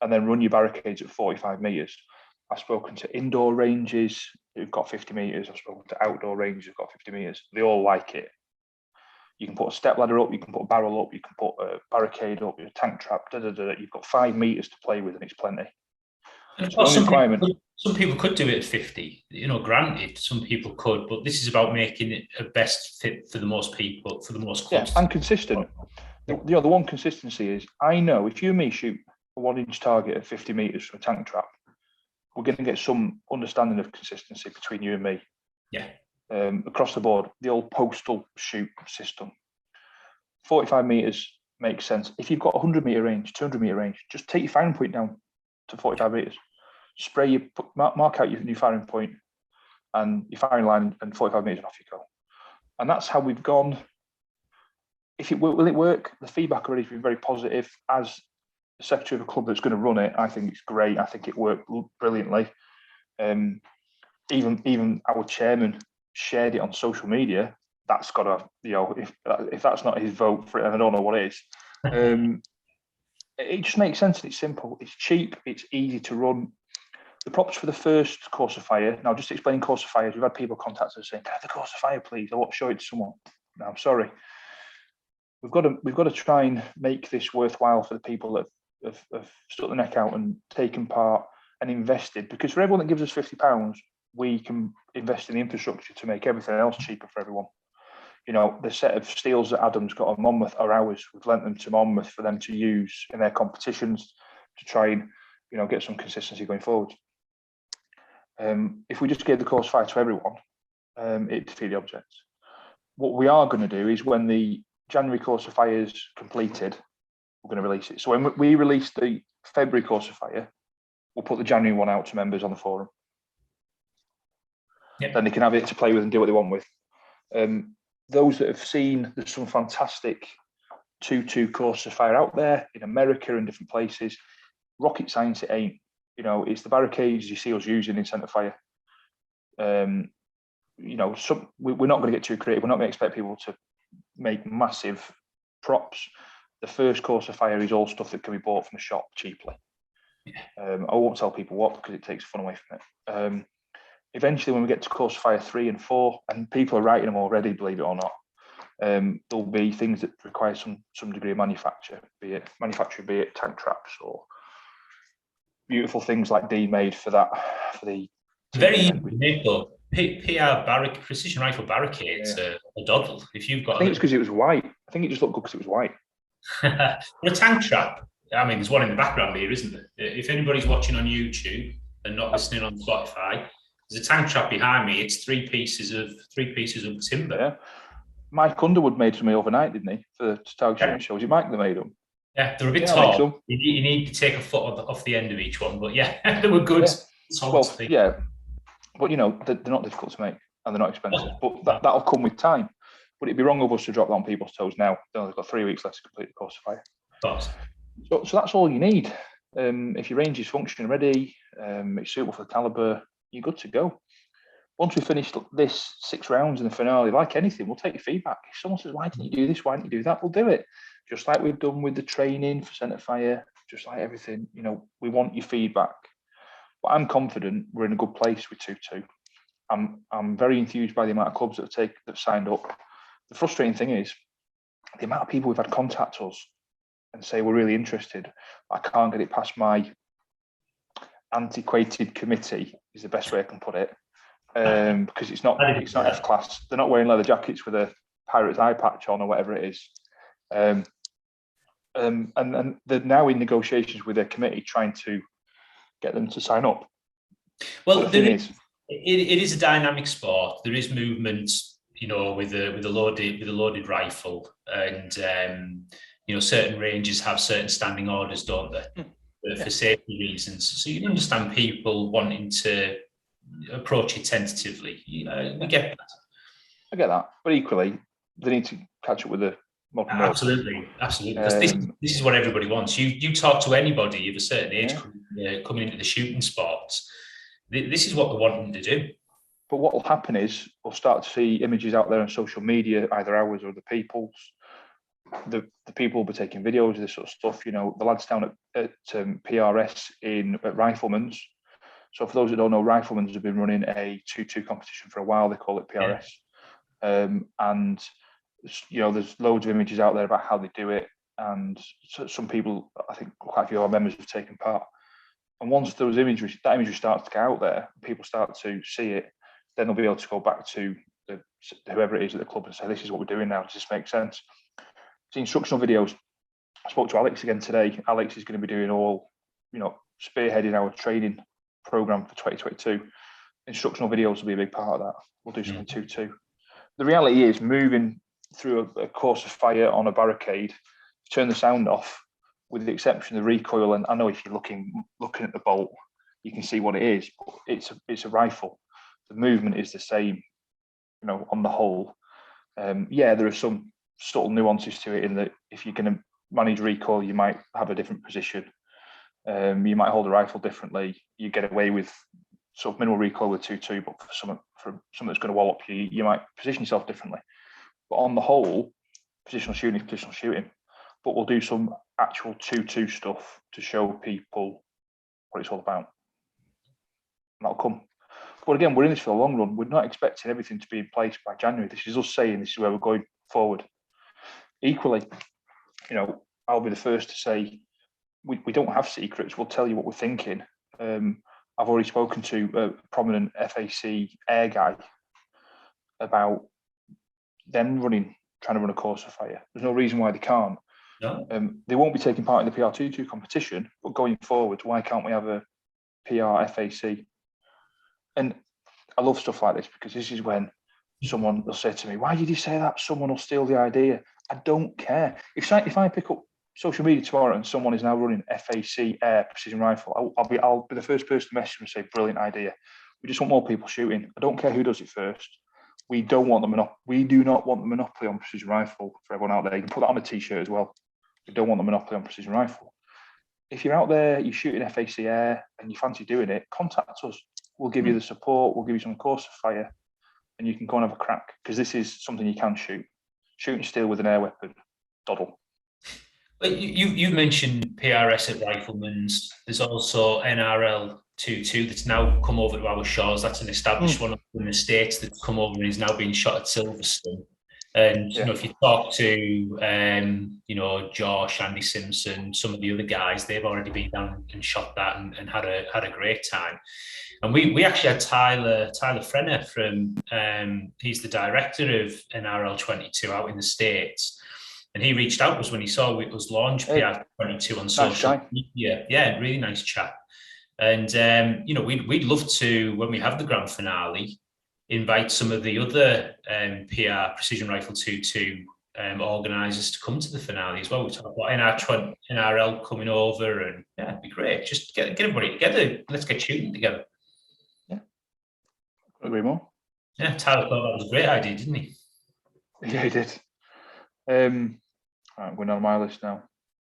and then run your barricades at 45 metres. I've spoken to indoor ranges who've got 50 metres. I've spoken to outdoor ranges who've got 50 metres. They all like it. You can put a step ladder up, you can put a barrel up, you can put a barricade up, a tank trap, You've got 5 metres to play with, and it's plenty. And of course, some people could do it at 50. Granted, some people could, but this is about making it a best fit for the most people, for the most clubs. Yeah, and consistent. The one consistency is, I know if you and me shoot a 1-inch target at 50 metres from a tank trap, we're going to get some understanding of consistency between you and me. Yeah. Across the board, the old postal shoot system. 45 metres makes sense. If you've got 100 metre range, 200 metre range, just take your firing point down to 45 metres. Spray mark out your new firing point and your firing line, and 45 metres, and off you go. And that's how we've gone. Will it work? The feedback already has been very positive. As the secretary of a club that's going to run it, I think it's great. I think it worked brilliantly. Even our chairman shared it on social media. That's got to, if that's not his vote for it, and I don't know what is. It just makes sense. It's simple. It's cheap. It's easy to run. The props for the first course of fire. Now, just explain course of fires. We've had people contact us saying, "Can I have the course of fire, please? I want to show it to someone." No, I'm sorry. We've got to try and make this worthwhile for the people that have stuck their neck out and taken part and invested. Because for everyone that gives us £50, we can invest in the infrastructure to make everything else cheaper for everyone. The set of steels that Adam's got on Monmouth are ours. We've lent them to Monmouth for them to use in their competitions to try and, get some consistency going forward. If we just gave the course fire to everyone, it'd defeat the object. What we are going to do is, when the January course of fire is completed, we're going to release it. So when we release the February course of fire, we'll put the January one out to members on the forum. Yep. Then they can have it to play with and do what they want with. Those that have seen, there's some fantastic 2-2 course of fire out there in America and different places. Rocket science, it ain't. It's the barricades you see us using in centre fire. We're not going to get too creative. We're not going to expect people to make massive props. The first course of fire is all stuff that can be bought from the shop cheaply. Yeah. I won't tell people what, because it takes fun away from it. Eventually, when we get to course of fire 3 and 4, and people are writing them already, believe it or not, there'll be things that require some degree of manufacture, be it tank traps or beautiful things like D made for that, for the very unique though. PR precision rifle barricades are a doddle. If you've got, I think it's because it was white. I think it just looked good because it was white. But a tank trap. There's one in the background here, isn't there? If anybody's watching on YouTube and not listening on Spotify, there's a tank trap behind me. It's three pieces of timber. Yeah. Mike Underwood made some overnight, didn't he? For the Target Shooting Show. Was it Mike that made them? Yeah, they're a bit tall. You need to take a foot off the end of each one, but yeah, they were good. Yeah. But they're not difficult to make and they're not expensive. But that'll come with time. Would it be wrong of us to drop that on people's toes now? They've got 3 weeks left to complete the course of fire. Of course. So that's all you need. If your range is functioning ready, it's suitable for the caliber, you're good to go. Once we finish this 6 rounds in the finale, like anything, we'll take your feedback. If someone says, "Why didn't you do this? Why didn't you do that?" We'll do it. Just like we've done with the training for centre fire, just like everything. We want your feedback. But I'm confident we're in a good place with 2-2. I'm very enthused by the amount of clubs that have signed up. The frustrating thing is the amount of people we've had contact us and say we're really interested. I can't get it past my antiquated committee, is the best way I can put it. Because it's not F class. They're not wearing leather jackets with a pirate's eye patch on or whatever it is. And they're now in negotiations with their committee, trying to get them to sign up. Well, it is a dynamic sport. There is movement, with a loaded rifle, and certain ranges have certain standing orders, don't they, for safety reasons. So you can understand people wanting to approach it tentatively. We get that. I get that, but equally, they need to catch up with the modern world. Absolutely. Because this is what everybody wants. You talk to anybody of a certain age coming into the shooting sports. This is what they're wanting to do. But what will happen is we'll start to see images out there on social media, either ours or the people's. The people will be taking videos of this sort of stuff. You know, the lads down at PRS at Rifleman's. So for those that don't know, Rifleman's have been running a 2-2 competition for a while. They call it PRS. Yeah. And, you know, there's loads of images out there about how they do it. And some people, I think quite a few of our members have taken part. And once that imagery starts to get out there, people start to see it, then they'll be able to go back to whoever it is at the club and say, this is what we're doing now. Does this make sense? The instructional videos, I spoke to Alex again today. Alex is going to be doing all, you know, spearheading our training program for 2022. Instructional videos will be a big part of that. We'll do something 2-2. The reality is, moving through a course of fire on a barricade, turn the sound off, with the exception of the recoil. And I know if you're looking at the bolt, you can see what it is. But it's a rifle. The movement is the same, you know, on the whole. Yeah, there are some subtle nuances to it in that if you're going to manage recoil, you might have a different position. You might hold a rifle differently. You get away with sort of minimal recoil with 2-2, but for something that's going to wallop you, you might position yourself differently. But on the whole, positional shooting is positional shooting. But we'll do some actual 2-2 stuff to show people what it's all about. And that'll come. But again, we're in this for the long run. We're not expecting everything to be in place by January. This is us saying this is where we're going forward. Equally, you know, I'll be the first to say we don't have secrets. We'll tell you what we're thinking. I've already spoken to a prominent FAC air guy about them trying to run a course of fire. There's no reason why they can't. No. They won't be taking part in the PR2 competition, but going forward, why can't we have a PR FAC? And I love stuff like this because this is when someone will say to me, why did you say that? Someone will steal the idea. I don't care. If I pick up social media tomorrow and someone is now running FAC air precision rifle, I'll be the first person to message and say, brilliant idea. We just want more people shooting. I don't care who does it first. We do not want the monopoly on precision rifle for everyone out there. You can put that on a t-shirt as well. We don't want the monopoly on precision rifle. If you're out there, you're shooting FAC air and you fancy doing it, contact us. We'll give you the support. We'll give you some course of fire and you can go and have a crack because this is something you can shoot. Shoot and steal with an air weapon. Doddle. Well, you mentioned PRS at Rifleman's. There's also NRL 2-2 that's now come over to our shores. That's an established one in the States that's come over and is now being shot at Silverstone. And you know, if you talk to you know, Josh, Andy Simpson, some of the other guys, they've already been down and shot that and had a great time. And we actually had Tyler Frenner from he's the director of NRL 22 out in the States. And he reached out to us when he saw it was launched PR22 on social media. Yeah, really nice chat. And you know, we'd love to, when we have the grand finale, invite some of the other PR Precision Rifle 2-2 organisers to come to the finale as well. We talk about NRL coming over, and yeah, it'd be great. Just get everybody together. Let's get shooting together. Yeah, couldn't agree more. Yeah, Tyler thought that was a great idea, didn't he? Yeah, he did. Right, we're on my list now.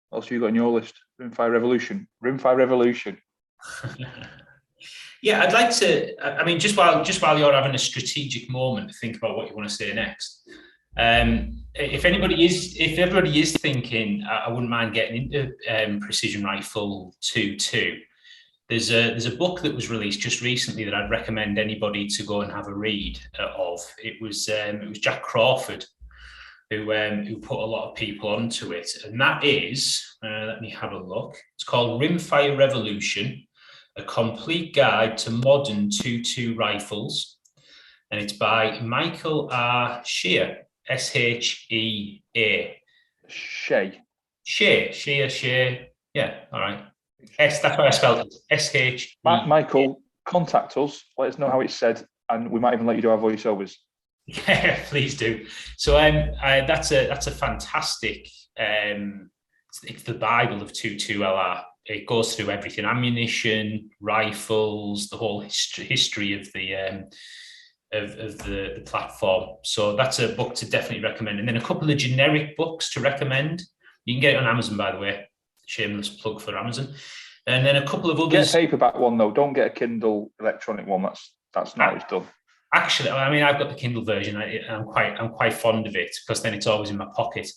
What else have you got on your list? Rimfire Revolution. Yeah, I'd like to. I mean, just while you're having a strategic moment to think about what you want to say next. If everybody is thinking, I wouldn't mind getting into precision rifle 2-2. There's a book that was released just recently that I'd recommend anybody to go and have a read of. It was Jack Crawford who put a lot of people onto it, and that is let me have a look. It's called Rimfire Revolution: A Complete Guide to Modern 2-2 Rifles, and it's by Michael R. Shea, S-H-E-A. Shea. Yeah, all right. That's why I spelled it. S-H. Michael, contact us. Let us know how it's said, and we might even let you do our voiceovers. Yeah, please do. So that's a fantastic. It's the Bible of 2-2 LR. It goes through everything: ammunition, rifles, the whole history of the platform. So that's a book to definitely recommend. And then a couple of generic books to recommend. You can get it on Amazon, by the way. Shameless plug for Amazon. And then a couple of others. Get a paperback one though. Don't get a Kindle electronic one. That's not how it's done. Actually, I mean, I've got the Kindle version. I'm quite fond of it because then it's always in my pocket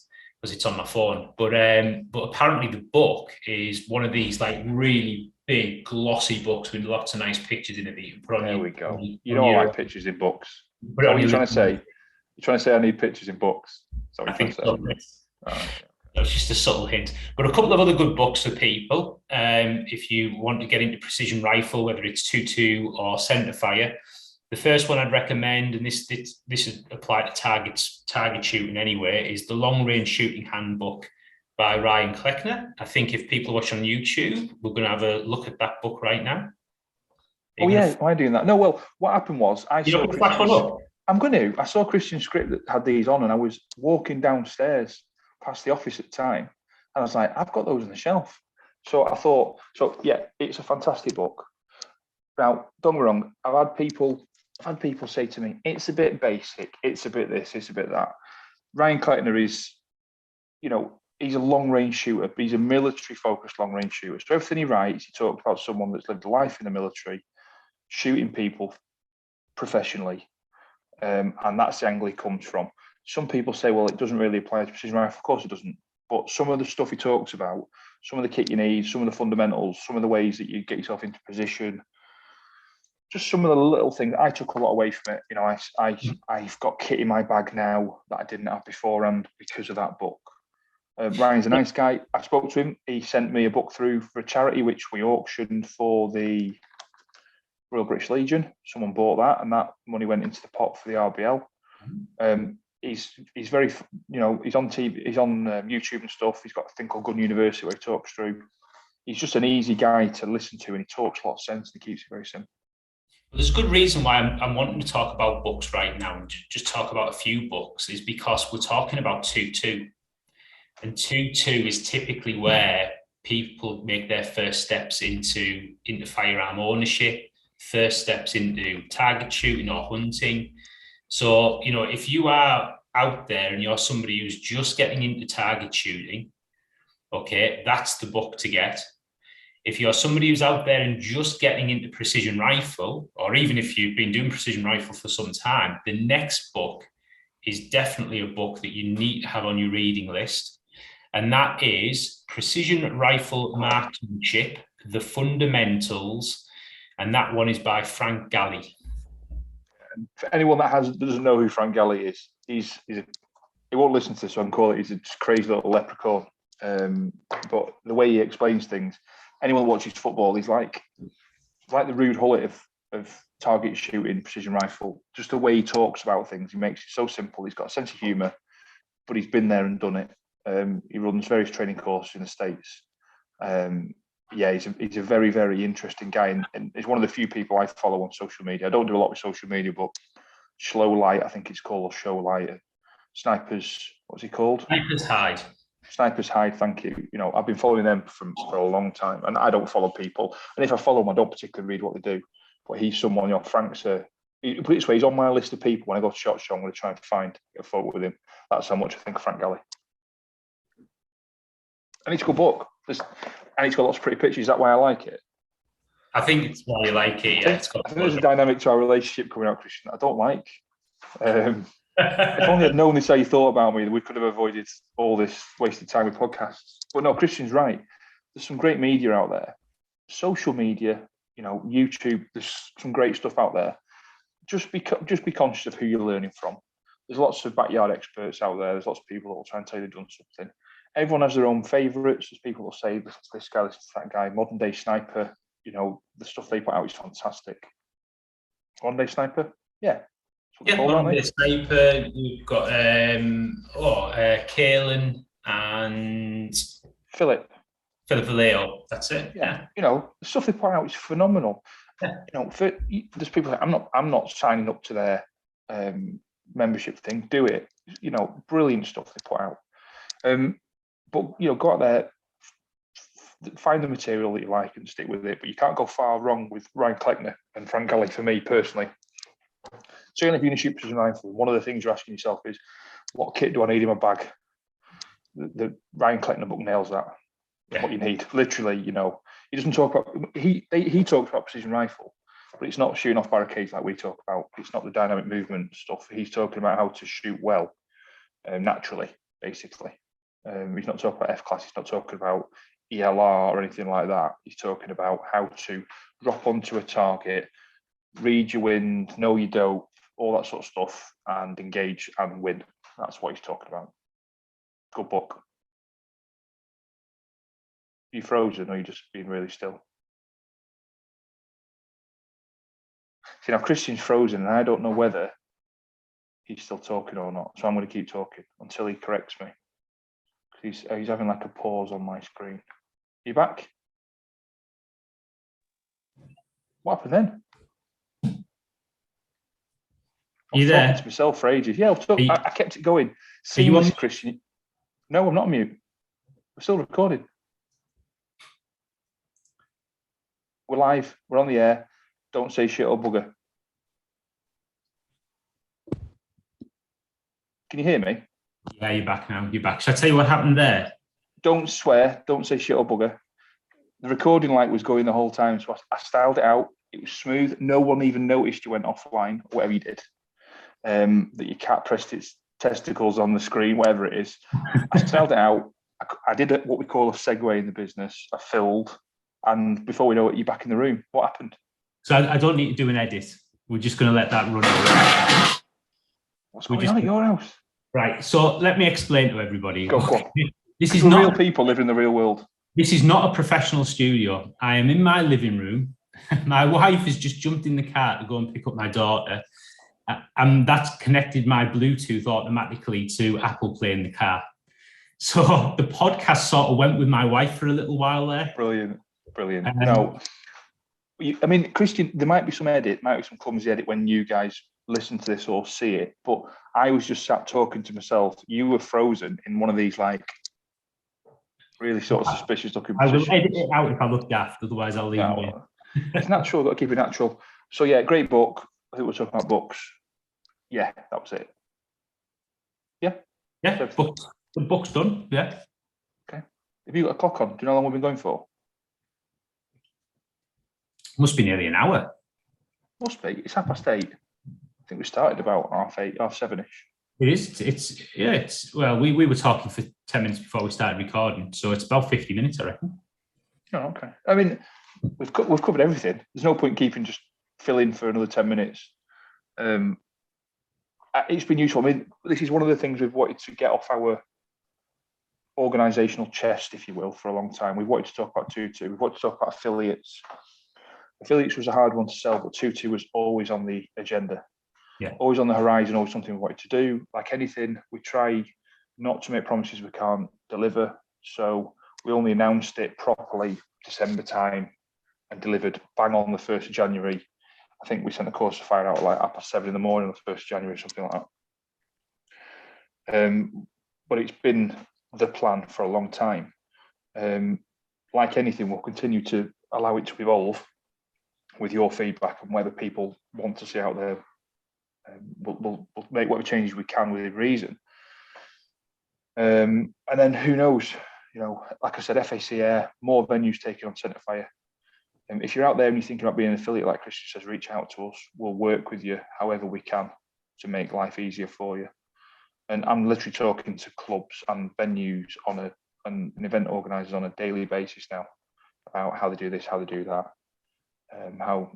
because it's on my phone. But apparently the book is one of these like really big glossy books with lots of nice pictures in it that you can put on There your. we go. You know I like pictures in books. Is Put it that on what you're your trying to say? You're trying to say I need pictures in books? Is that what I you're trying think to say? so. Oh, That's just a subtle hint. But a couple of other good books for people. If you want to get into precision rifle, whether it's 2.2 or centre fire, the first one I'd recommend, and this is applied to target shooting anyway, is the Long Range Shooting Handbook by Ryan Kleckner. I think if people watch on YouTube, we're going to have a look at that book right now. Oh yeah, why doing that? No, well, what happened was I saw Christian. I saw Christian Script that had these on, and I was walking downstairs past the office at the time, and I was like, I've got those on the shelf. So I thought, yeah, it's a fantastic book. Now, don't get me wrong, I've had people say to me, it's a bit basic, it's a bit this, it's a bit that. Ryan Kleckner is, he's a long-range shooter. He's a military-focused long-range shooter. So everything he writes, he talks about someone that's lived a life in the military, shooting people professionally. And that's the angle he comes from. Some people say, well, it doesn't really apply to precision rifle. Of course it doesn't. But some of the stuff he talks about, some of the kit you need, some of the fundamentals, some of the ways that you get yourself into position, just some of the little things. I took a lot away from it. I've got kit in my bag now that I didn't have beforehand because of that book. Ryan's a nice guy. I spoke to him. He sent me a book through for a charity, which we auctioned for the Royal British Legion. Someone bought that, and that money went into the pot for the RBL. He's very, he's on TV, he's on YouTube and stuff. He's got a thing called Gun University where he talks through. He's just an easy guy to listen to, and he talks a lot of sense and he keeps it very simple. Well, there's a good reason why I'm wanting to talk about books right now and just talk about a few books is because we're talking about 2.2. And 2.2 is typically where people make their first steps into firearm ownership, first steps into target shooting or hunting. So, if you are out there and you're somebody who's just getting into target shooting, okay, that's the book to get. If you're somebody who's out there and just getting into precision rifle, or even if you've been doing precision rifle for some time, the next book is definitely a book that you need to have on your reading list. And that is Precision Rifle Marksmanship, The Fundamentals. And that one is by Frank Galley. For anyone that doesn't know who Frank Galley is, he won't listen to this, so I can call it, he's a crazy little leprechaun. But the way he explains things, anyone that watches football, he's like the Rude Hullet of target shooting, precision rifle. Just the way he talks about things, he makes it so simple. He's got a sense of humour, but he's been there and done it. He runs various training courses in the States. He's a very, very interesting guy, and he's one of the few people I follow on social media. I don't do a lot with social media, but Slow Light, I think it's called, or Show Light. Snipers, what's he called? Sniper's Hide, thank you. I've been following them for a long time, and I don't follow people. And if I follow them, I don't particularly read what they do. But he's someone, Frank's put it this way, he's on my list of people. When I go to SHOT Show, I'm going to try and find a photo with him. That's how much I think of Frank Galley. And it's a good book. And it's got lots of pretty pictures. Is that why I like it? I think it's why you like it. Yeah, I think there's a dynamic to our relationship coming out, Christian, that I don't like. If only I'd known this how you thought about me, we could have avoided all this wasted time with podcasts. But no, Christian's right. There's some great media out there. Social media, YouTube, there's some great stuff out there. Just be conscious of who you're learning from. There's lots of backyard experts out there. There's lots of people that will try and tell you they've done something. Everyone has their own favourites. There's people that say, this guy, that guy, Modern Day Sniper, the stuff they put out is fantastic. Modern Day Sniper? Yeah. Modern Day Sniper. You've got Kalen and Philip Vallejo. That's it. Yeah. The stuff they put out is phenomenal. Yeah. There's people that I'm not signing up to their membership thing. Do it. Brilliant stuff they put out. But go out there, find the material that you like and stick with it. But you can't go far wrong with Ryan Kleckner and Frank Galley for me personally. So if you're going to shoot precision rifle, one of the things you're asking yourself is, what kit do I need in my bag? The Ryan Kleckner book nails that. Yeah. What you need, literally. He doesn't talk about he talks about precision rifle, but it's not shooting off barricades like we talk about. It's not the dynamic movement stuff. He's talking about how to shoot well, naturally, basically. He's not talking about F-class. He's not talking about ELR or anything like that. He's talking about how to drop onto a target, read your wind, know your dope, all that sort of stuff, and engage and win. That's what he's talking about. Good book. You frozen, or you just being really still? See, now Christian's frozen, and I don't know whether he's still talking or not. So I'm going to keep talking until he corrects me. He's having like a pause on my screen. You back? What happened then? I was talking to myself for ages. Yeah, I kept it going. Seamless, Christian. No, I'm not on mute. We're still recording. We're live. We're on the air. Don't say shit or bugger. Can you hear me? Yeah, you're back now. You're back. Shall I tell you what happened there? Don't swear. Don't say shit or bugger. The recording light was going the whole time, so I styled it out. It was smooth. No one even noticed you went offline, whatever you did. That your cat pressed its testicles on the screen, whatever it is. I styled it out. I did what we call a segue in the business. I filled, and before we know it, you're back in the room. What happened? So I don't need to do an edit. We're just going to let that run. What's going on at your house? Right. So let me explain to everybody. Go on. This is not real people live in the real world. This is not a professional studio. I am in my living room. My wife has just jumped in the car to go and pick up my daughter. And that's connected my Bluetooth automatically to Apple Play in the car. So the podcast sort of went with my wife for a little while there. Brilliant. No, I mean, Christian, there might be some edit, might be some clumsy edit when you guys listen to this or see it, but I was just sat talking to myself. You were frozen in one of these like really sort of suspicious looking positions. I will edit it out if I look daft, otherwise I'll leave it. It's natural, got to keep it natural. So yeah, great book. I think we're talking about books. Yeah, that was it. Yeah, the book's done. Yeah. Okay. Have you got a clock on? Do you know how long we've been going for? Must be nearly an hour. Must be. It's 8:30. I think we started about 8:30, 7:30ish. It is. It's well, we were talking for 10 minutes before we started recording, so it's about 50 minutes, I reckon. Oh, okay. I mean, we've covered everything. There's no point keeping just filling for another 10 minutes. It's been useful. I mean, this is one of the things we've wanted to get off our organisational chest, if you will, for a long time. We've wanted to talk about Tutu. We've wanted to talk about affiliates. Affiliates was a hard one to sell, but Tutu was always on the agenda. Yeah. Always on the horizon, always something we wanted to do. Like anything, we try not to make promises we can't deliver. So we only announced it properly December time and delivered bang on the 1st of January. I think we sent the course of fire out like 7:30 in the morning on the 1st of January, something like that. But it's been the plan for a long time. Like anything, we'll continue to allow it to evolve with your feedback and whether people want to see out there. We'll make whatever changes we can within reason. And then who knows, like I said, FAC Air, more venues taking on Centrefire. If you're out there and you're thinking about being an affiliate, like Christian says, reach out to us. We'll work with you however we can to make life easier for you. And I'm literally talking to clubs and venues and event organisers on a daily basis now about how they do this, how they do that, how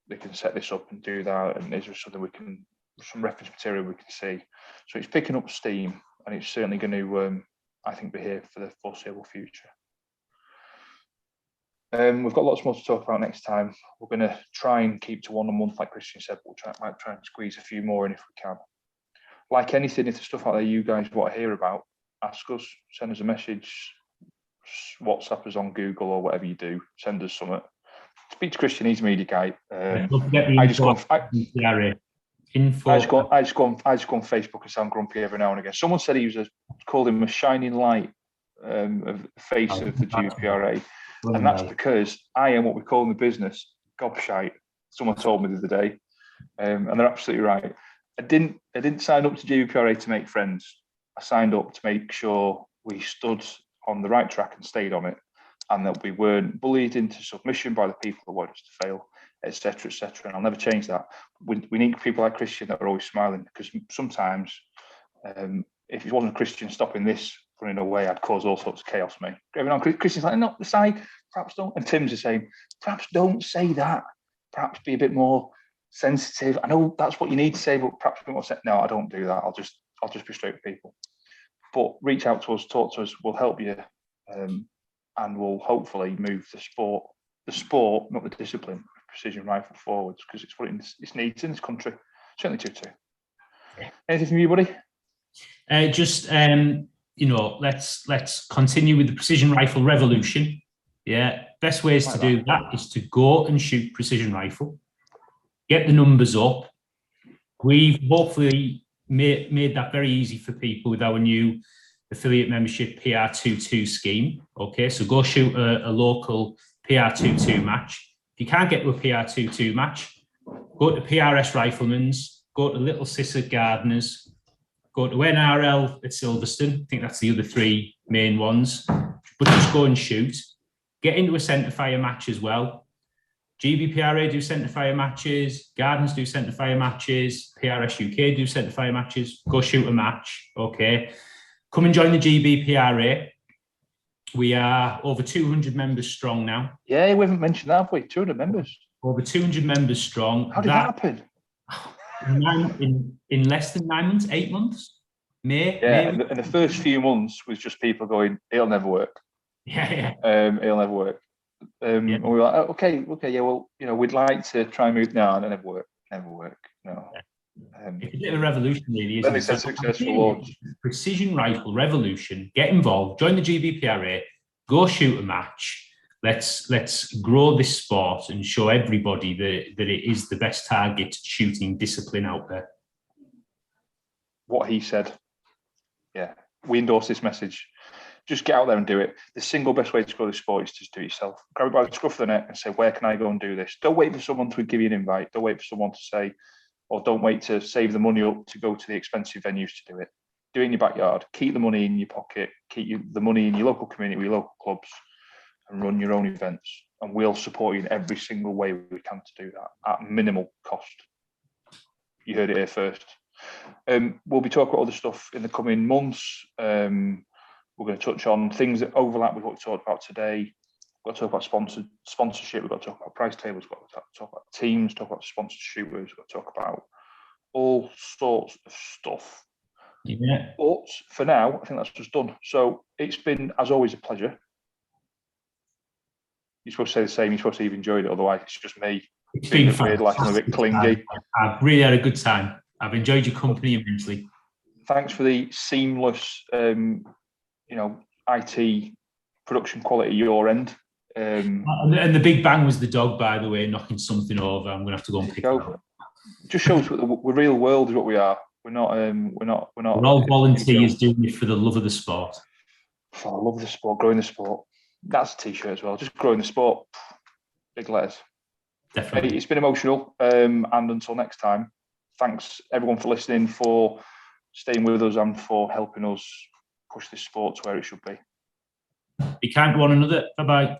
they can set this up and do that, and is there something some reference material we can see. So it's picking up steam, and it's certainly going to, I think, be here for the foreseeable future. We've got lots more to talk about next time. We're going to try and keep to one a month, like Christian said, but might try and squeeze a few more in if we can. Like anything, if there's stuff out there you guys want to hear about, ask us, send us a message, WhatsApp us on Google or whatever you do, send us something. Speak to Christian, he's a media guy. I just go on Facebook and sound grumpy every now and again. Someone said called him a shining light of the face of the GBPRA. And that's because I am what we call in the business gobshite. Someone told me the other day, and they're absolutely right. I didn't sign up to GBPRA to make friends. I signed up to make sure we stood on the right track and stayed on it, and that we weren't bullied into submission by the people that want us to fail. etc., etc. And I'll never change that. We need people like Christian that are always smiling, because sometimes if it wasn't a Christian stopping this running away, I'd cause all sorts of chaos, mate. Christian's like, no, Si, perhaps don't. And Tim's is saying, perhaps don't say that. Perhaps be a bit more sensitive. I know that's what you need to say, but perhaps a bit more sensitive. No, I don't do that. I'll just be straight with people. But reach out to us, talk to us. We'll help you, and we'll hopefully move the sport, not the discipline, of precision rifle forwards, because it's what it needs in this country. Certainly 2-2. Anything from you, buddy? Let's continue with the precision rifle revolution. Yeah, best ways to do that is to go and shoot precision rifle, get the numbers up. We've hopefully made that very easy for people with our new affiliate membership PR22 scheme. Okay, so go shoot a local PR22 match. If you can't get to a PR22 match, go to PRS Rifleman's, go to Little Sis at Gardeners, go to NRL at Silverstone. I think that's the other 3 main ones. But just go and shoot. Get into a centre fire match as well. GBPRA do centre fire matches. Gardens do centre fire matches. PRS UK do centre fire matches. Go shoot a match. Okay. Come and join the GBPRA. We are over 200 members strong now. Yeah, we haven't mentioned that, have we? 200 members. Over 200 members strong. How did that happen? In less than 9 months, 8 months. May. And the first few months was just people going, it'll never work. Yeah. It'll never work. And we were like, okay, yeah, well, we'd like to try and move. No, it'll never work. No. It's a bit of a revolution, really. Then it's a successful launch. Precision rifle revolution. Get involved. Join the GBPRA. Go shoot a match. Let's grow this sport and show everybody that it is the best target shooting discipline out there. What he said. Yeah, we endorse this message. Just get out there and do it. The single best way to grow this sport is to do it yourself. Grab it by the scruff of the neck and say, where can I go and do this? Don't wait for someone to give you an invite. Don't wait for someone to say, or don't wait to save the money up to go to the expensive venues to do it. Do it in your backyard. Keep the money in your pocket. Keep the money in your local community, your local clubs, and run your own events. And we'll support you in every single way we can to do that at minimal cost. You heard it here first. We'll be talking about other stuff in the coming months. We're going to touch on things that overlap with what we talked about today. We've got to talk about sponsorship. We've got to talk about price tables. We've got to talk about teams, talk about sponsored shooters. We've got to talk about all sorts of stuff. Yeah. But for now, I think that's just done. So it's been, as always, a pleasure. You're supposed to say the same. You're supposed to have enjoyed it. Otherwise, it's just me. It's been weird, like I'm a bit clingy. I've really had a good time. I've enjoyed your company immensely. Thanks for the seamless, IT production quality your end. And the big bang was the dog, by the way, knocking something over. I'm going to have to go and pick it up. Just shows what the real world is. What we are. We're not. We're all volunteers doing it for the love of the sport. I love the sport. Growing the sport. That's a T-shirt as well. Just growing the sport. Big letters. Definitely. It's been emotional. And until next time, thanks everyone for listening, for staying with us, and for helping us push this sport to where it should be. Be kind to one another. Bye-bye.